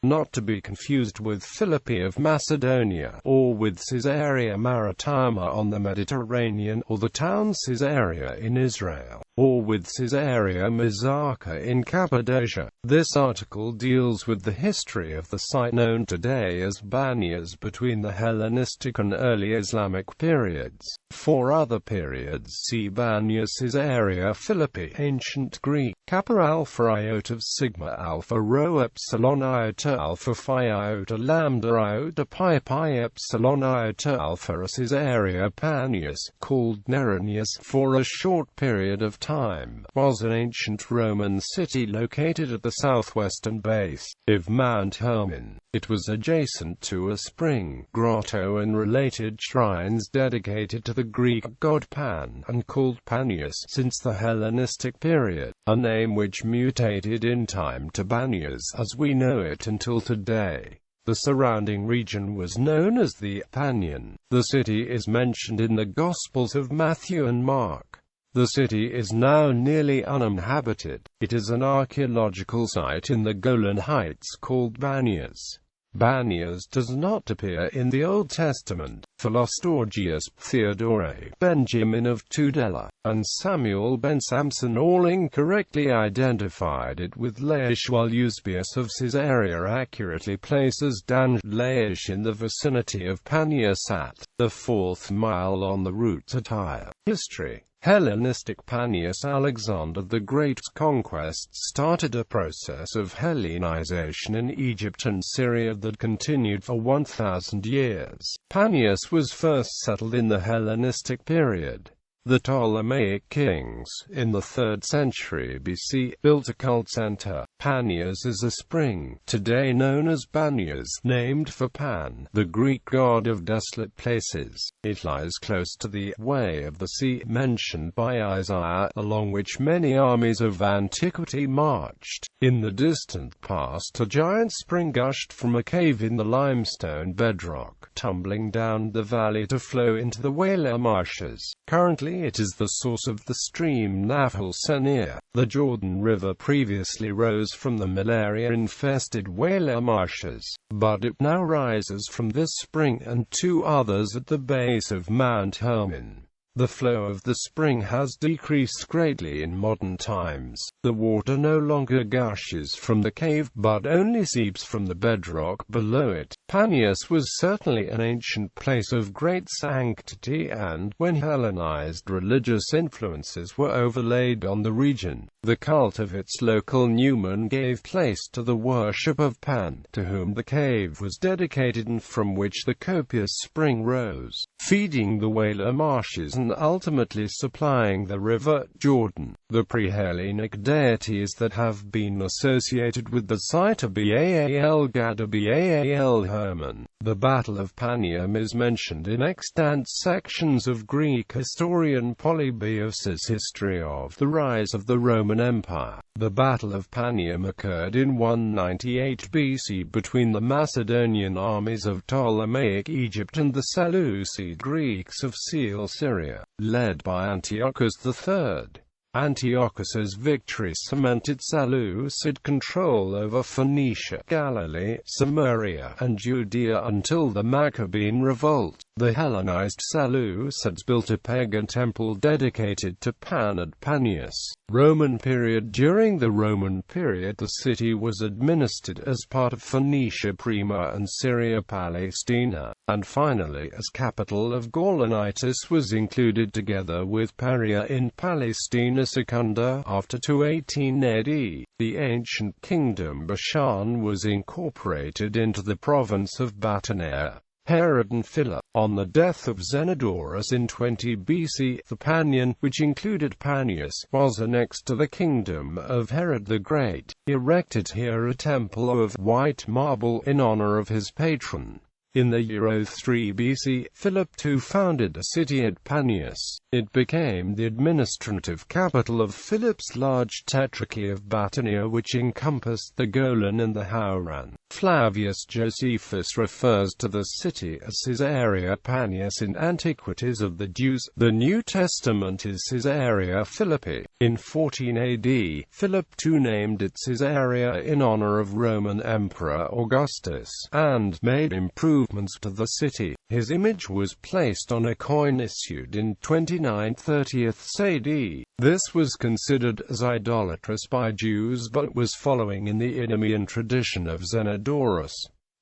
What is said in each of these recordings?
not to be confused with Philippi of Macedonia, or with Caesarea Maritima on the Mediterranean, or the town Caesarea in Israel, or with Caesarea Mazaca in Cappadocia. This article deals with the history of the site known today as Banias between the Hellenistic and Early Islamic periods. For other periods see Banias Caesarea Philippi, Ancient Greek, Kappa Alpha Iota Sigma Alpha Rho Epsilon Iota Alpha Phi Iota Lambda Iota Pi Pi Epsilon Iota Alpha. Caesarea Paneas, called Neronias for a short period of time, was an ancient Roman city located at the southwestern base of Mount Hermon. It was adjacent to a spring, grotto and related shrines dedicated to the Greek god Pan, and called Paneas since the Hellenistic period, a name which mutated in time to Banias as we know it until today. The surrounding region was known as the Panian. The city is mentioned in the Gospels of Matthew and Mark. The city is now nearly uninhabited. It is an archaeological site in the Golan Heights called Banias. Banias does not appear in the Old Testament. Philostorgius, Theodore, Benjamin of Tudela, and Samuel ben Samson all incorrectly identified it with Laish, while Eusebius of Caesarea accurately places Dan Laish in the vicinity of Paneas at the 4th mile on the route to Tyre. History. Hellenistic Paneas. Alexander the Great's conquests started a process of Hellenization in Egypt and Syria that continued for 1,000 years. Paneas was first settled in the Hellenistic period. The Ptolemaic kings, in the 3rd century BC, built a cult center. Paneas is a spring, today known as Banias, named for Pan, the Greek god of desolate places. It lies close to the way of the sea mentioned by Isaiah, along which many armies of antiquity marched. In the distant past, a giant spring gushed from a cave in the limestone bedrock, tumbling down the valley to flow into the Wela marshes. Currently, it is the source of the stream Nahal Senir. The Jordan River previously rose from the malaria-infested Wela marshes, but it now rises from this spring and 2 others at the base of Mount Hermon. The flow of the spring has decreased greatly in modern times. The water no longer gushes from the cave, but only seeps from the bedrock below it. Paneas was certainly an ancient place of great sanctity, and, when Hellenized religious influences were overlaid on the region, the cult of its local Numen gave place to the worship of Pan, to whom the cave was dedicated and from which the copious spring rose, feeding the Wela marshes and ultimately supplying the river Jordan. The pre-Hellenic deities that have been associated with the site are Baal Gad and Baal Hermon. The Battle of Panem is mentioned in extant sections of Greek historian Polybius's History of the Rise of the Roman Empire. The Battle of Panem occurred in 198 BC between the Macedonian armies of Ptolemaic Egypt and the Seleucid Greeks of Caesarea, led by Antiochus III. Antiochus's victory cemented Seleucid control over Phoenicia, Galilee, Samaria, and Judea until the Maccabean revolt. The Hellenized Seleucids built a pagan temple dedicated to Pan at Paneas. Roman period. During the Roman period, the city was administered as part of Phoenicia Prima and Syria Palestina, and finally as capital of Gaulonitis was included together with Perea in Palestina Secunda. After 218 AD, the ancient kingdom Bashan was incorporated into the province of Batanea. Herod and Philip. On the death of Zenodorus in 20 BC, the Panian, which included Paneas, was annexed to the kingdom of Herod the Great. He erected here a temple of white marble in honor of his patron. In the year 3 BC, Philip II founded a city at Paneas. It became the administrative capital of Philip's large tetrarchy of Batanea, which encompassed the Golan and the Hauran. Flavius Josephus refers to the city as Caesarea Paneas in Antiquities of the Jews. The New Testament is Caesarea Philippi. In 14 AD, Philip II named it Caesarea in honor of Roman Emperor Augustus, and made improvements to the city. His image was placed on a coin issued in 29/30 AD. This was considered as idolatrous by Jews but was following in the Idumean tradition of Zenodorus,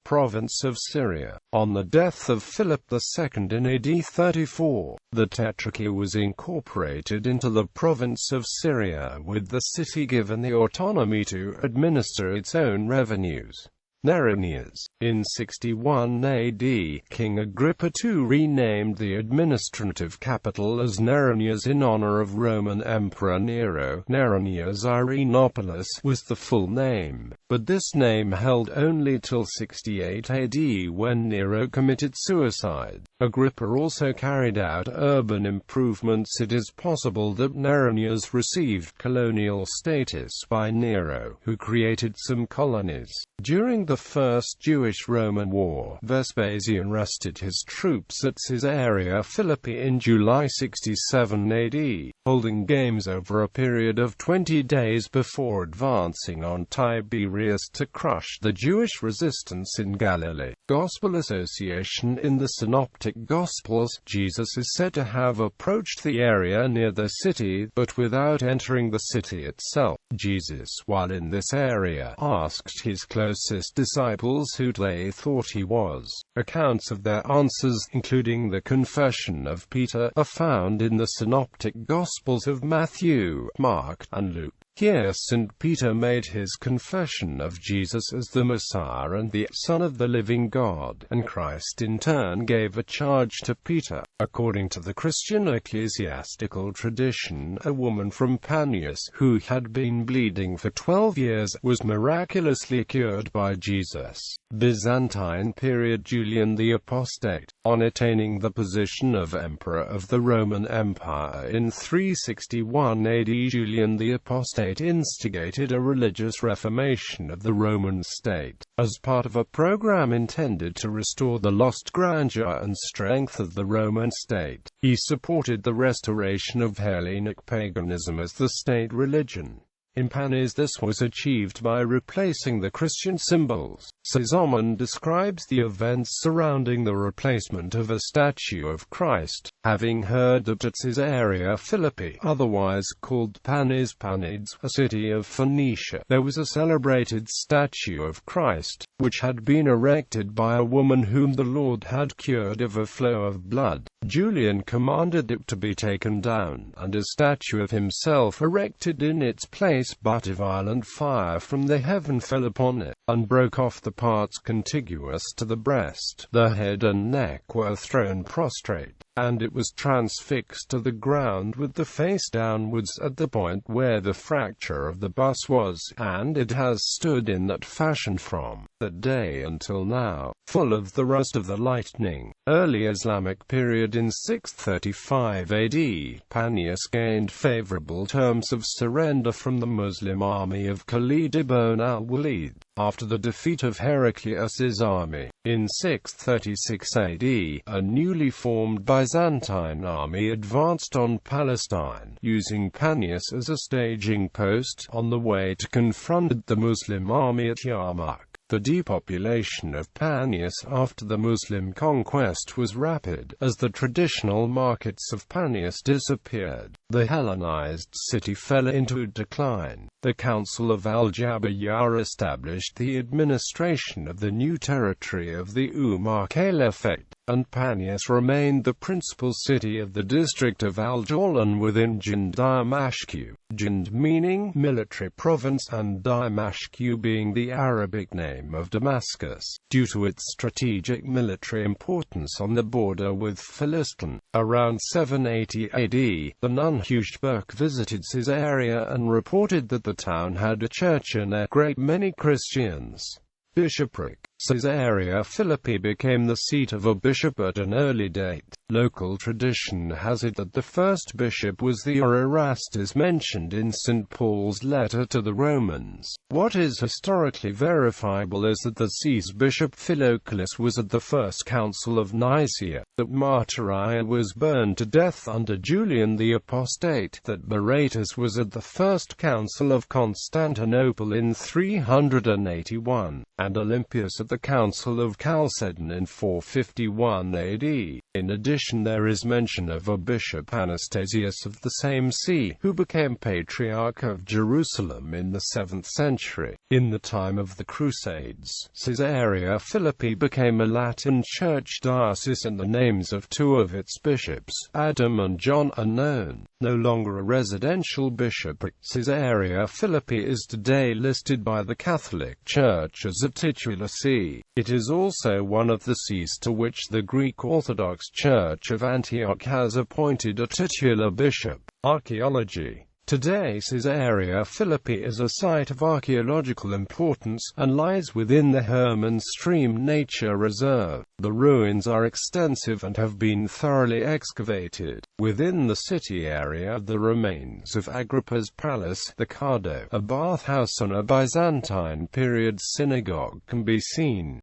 province of Syria. On the death of Philip II in AD 34, the Tetrarchy was incorporated into the province of Syria, with the city given the autonomy to administer its own revenues. Neronias. In 61 AD, King Agrippa II renamed the administrative capital as Neronias in honor of Roman Emperor Nero. Neronias Irenopolis was the full name, but this name held only till 68 AD when Nero committed suicide. Agrippa also carried out urban improvements. It is possible that Neronias received colonial status by Nero, who created some colonies. During the First Jewish-Roman War, Vespasian rested his troops at Caesarea Philippi in July 67 AD, holding games over a period of 20 days before advancing on Tiberias to crush the Jewish resistance in Galilee. Gospel association. In the Synoptic Gospels, Jesus is said to have approached the area near the city, but without entering the city itself. Jesus, while in this area, asked his closest disciples who they thought he was. Accounts of their answers, including the confession of Peter, are found in the Synoptic Gospels of Matthew, Mark, and Luke. Here St. Peter made his confession of Jesus as the Messiah and the Son of the living God, and Christ in turn gave a charge to Peter. According to the Christian ecclesiastical tradition, a woman from Banias, who had been bleeding for 12 years, was miraculously cured by Jesus. Byzantine period. Julian the Apostate, on attaining the position of Emperor of the Roman Empire in 361 AD, Julian the Apostate instigated a religious reformation of the Roman state. As part of a program intended to restore the lost grandeur and strength of the Roman state, he supported the restoration of Hellenic paganism as the state religion. In Panes this was achieved by replacing the Christian symbols. Caesarion describes the events surrounding the replacement of a statue of Christ, having heard that at Caesarea Philippi, otherwise called Panes, a city of Phoenicia, there was a celebrated statue of Christ, which had been erected by a woman whom the Lord had cured of a flow of blood. Julian commanded it to be taken down, and a statue of himself erected in its place, but a violent fire from the heaven fell upon it, and broke off the parts contiguous to the breast. The head and neck were thrown prostrate, and it was transfixed to the ground with the face downwards at the point where the fracture of the bus was, and it has stood in that fashion from that day until now, full of the rust of the lightning. Early Islamic period. In 635 AD, Banias gained favorable terms of surrender from the Muslim army of Khalid ibn al-Walid, after the defeat of Heraclius's army. In 636 AD, a newly formed Byzantine army advanced on Palestine, using Banias as a staging post, on the way to confront the Muslim army at Yarmouk. The depopulation of Banias after the Muslim conquest was rapid, as the traditional markets of Banias disappeared. The Hellenized city fell into decline. The Council of Al-Jabayyar established the administration of the new territory of the Umayyad Caliphate, and Banias remained the principal city of the district of Al-Jawlan within Jand-Dimashq. Jand meaning military province, and Dimashq being the Arabic name of Damascus, due to its strategic military importance on the border with Philistine. Around 780 AD, the nun Hushberk visited Caesarea and reported that the town had a church and a great many Christians. Bishopric. Caesarea Philippi became the seat of a bishop at an early date. Local tradition has it that the first bishop was the Erastus mentioned in St. Paul's letter to the Romans. What is historically verifiable is that the Sees Bishop Philoclus was at the First Council of Nicaea, that Martyria was burned to death under Julian the Apostate, that Beretus was at the First Council of Constantinople in 381, and Olympius at the Council of Chalcedon in 451 AD. In addition, there is mention of a bishop Anastasius of the same see, who became Patriarch of Jerusalem in the 7th century. In the time of the Crusades, Caesarea Philippi became a Latin church diocese, and the names of two of its bishops, Adam and John, are known. No longer a residential bishopric, Caesarea Philippi is today listed by the Catholic Church as a titular see. It is also one of the sees to which the Greek Orthodox Church of Antioch has appointed a titular bishop. Archaeology. Today, Caesarea Philippi is a site of archaeological importance, and lies within the Hermon Stream Nature Reserve. The ruins are extensive and have been thoroughly excavated. Within the city area, the remains of Agrippa's palace, the Grotto, a bathhouse and a Byzantine period synagogue can be seen.